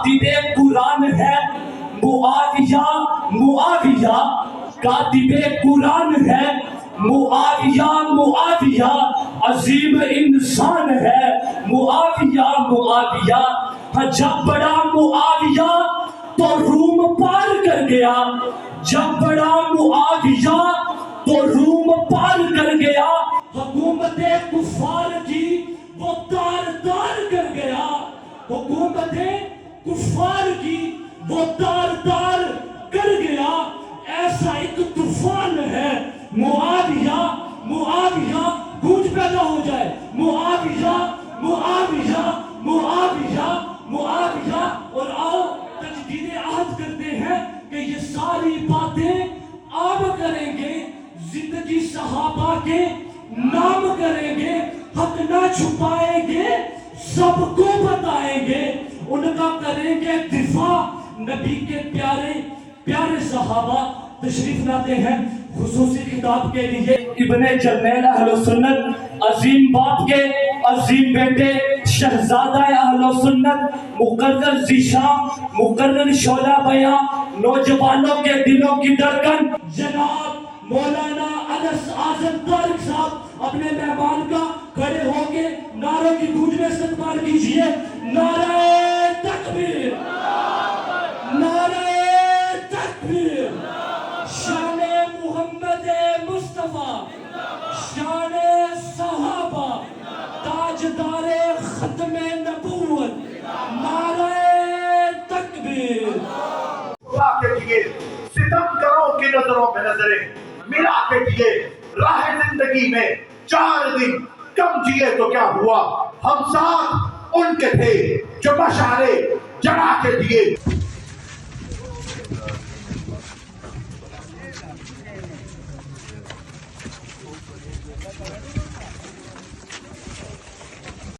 کاتب قرآن ہے معاویہ کاتب قرآن ہے معاویہ عظیم انسان ہے معاویہ جب بڑا معاویہ تو روم پار کر گیا جب بڑا معاویہ تو روم پار کر گیا حکومت کفار کی وہ تار کر گیا حکومت کفار کی وہ تار کر گیا ایسا ایک طوفان ہے معاویہ گونج پیدا ہو جائے معاویہ اور آؤ تجدید عہد کرتے ہیں کہ یہ ساری باتیں آپ کریں گے زندگی صحابہ کے نام کریں گے حق نہ چھپائیں گے سب کو بتائیں گے ان کا کریں گے دفاع نبی کے پیارے صحابہ تشریف لاتے ہیں خصوصی خطاب کے لیے ابن جرنیل اہل سنت عظیم باپ کے عظیم بیٹے شہزادہ اہل سنت مقرر ذیشان مقرر شعلہ بیاں نوجوانوں کے دلوں کی دھڑکن جناب مولانا انس اعظم طارق صاحب اپنے مہمان کا کھڑے ہو کے نعروں کی گونج میں استقبال کیجئے نعرہ تکبیر نعرہ تکبیر شان محمد مصطفیٰ شان صحابہ تاجدار ختم نبوت نعرہ تکبیر اللہ کے لیے ستم کروں کی نظروں میں نظریں میرا کے لیے راہ زندگی میں 4 دن کم جیے تو کیا ہوا ہم ساتھ ان کے تھے جو مشعلے جلا کے دیے